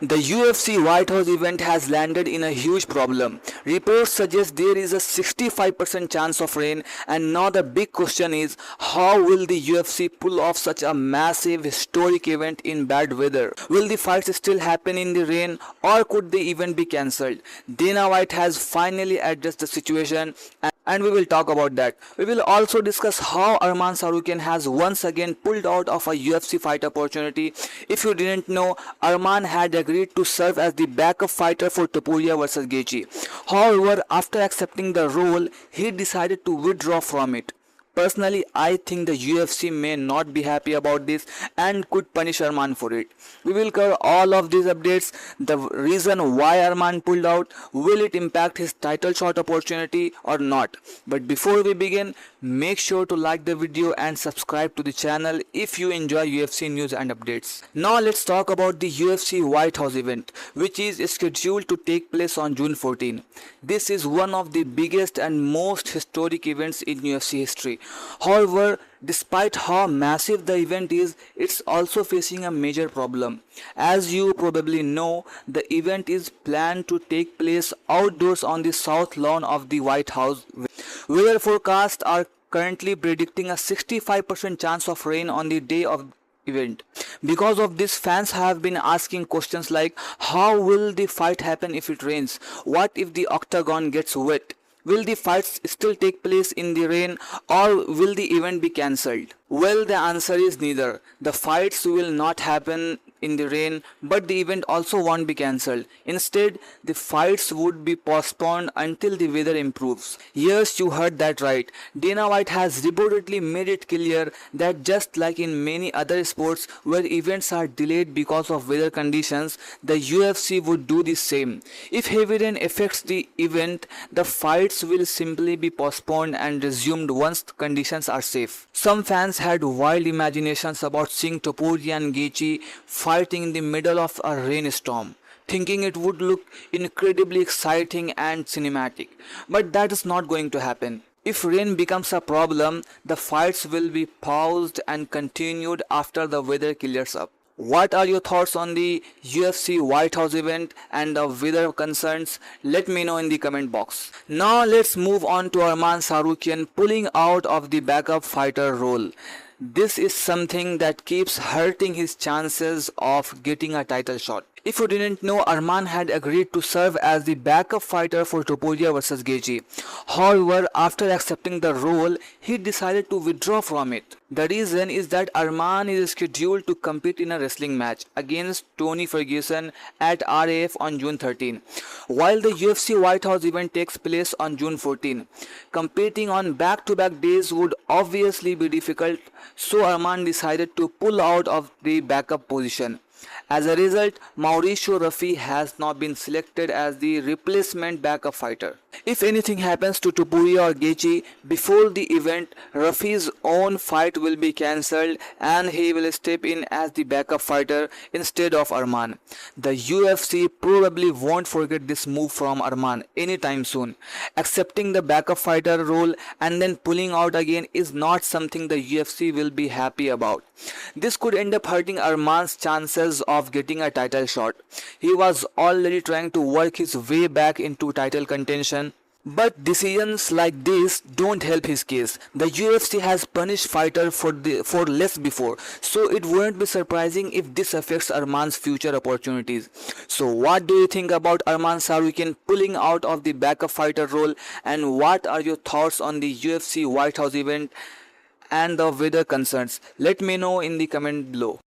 The UFC White House event has landed in a huge problem. Reports suggest there is a 65% chance of rain, and now the big question is how will the UFC pull off such a massive historic event in bad weather? Will the fights still happen in the rain, or could the event be cancelled? Dana White has finally addressed the situation, and we will talk about that. We will also discuss how Arman Tsarukyan has once again pulled out of a UFC fight opportunity. If you didn't know, Arman had agreed to serve as the backup fighter for Topuria vs Gaethje. However, after accepting the role, he decided to withdraw from it. Personally, I think the UFC may not be happy about this and could punish Arman for it. We will cover all of these updates, the reason why Arman pulled out, will it impact his title shot opportunity or not. But before we begin, make sure to like the video and subscribe to the channel if you enjoy UFC news and updates. Now let's talk about the UFC White House event, which is scheduled to take place on June 14. This is one of the biggest and most historic events in UFC history. However, despite how massive the event is, it's also facing a major problem. As you probably know, the event is planned to take place outdoors on the south lawn of the White House. Weather forecasts are currently predicting a 65% chance of rain on the day of event. Because of this, fans have been asking questions like how will the fight happen if it rains? What if the octagon gets wet? Will the fights still take place in the rain, or will the event be cancelled? Well, the answer is neither. The fights will not happen in the rain, but the event also won't be cancelled. Instead, the fights would be postponed until the weather improves. Yes, you heard that right. Dana White has reportedly made it clear that just like in many other sports where events are delayed because of weather conditions, the UFC would do the same. If heavy rain affects the event, the fights will simply be postponed and resumed once conditions are safe. Some fans had wild imaginations about seeing Topuria and Gaethje fighting in the middle of a rainstorm, thinking it would look incredibly exciting and cinematic. But that is not going to happen. If rain becomes a problem, the fights will be paused and continued after the weather clears up. What are your thoughts on the UFC White House event and the weather concerns? Let me know in the comment box. Now let's move on to Arman Tsarukyan pulling out of the backup fighter role. This is something that keeps hurting his chances of getting a title shot. If you didn't know, Arman had agreed to serve as the backup fighter for Topuria vs Gaethje. However, after accepting the role, he decided to withdraw from it. The reason is that Arman is scheduled to compete in a wrestling match against Tony Ferguson at RAF on June 13, while the UFC White House event takes place on June 14. Competing on back-to-back days would obviously be difficult, so Arman decided to pull out of the backup position. As a result, Mauricio Rafi has now been selected as the replacement backup fighter. If anything happens to Topuria or Gaethje before the event, Rafi's own fight will be cancelled and he will step in as the backup fighter instead of Arman. The UFC probably won't forget this move from Arman anytime soon. Accepting the backup fighter role and then pulling out again is not something the UFC will be happy about. This could end up hurting Arman's chances of getting a title shot. He was already trying to work his way back into title contention. But decisions like this don't help his case. The UFC has punished fighters for less before, so it wouldn't be surprising if this affects Arman's future opportunities. So what do you think about Arman Tsarukyan pulling out of the backup fighter role, and what are your thoughts on the UFC White House event and the weather concerns? Let me know in the comment below.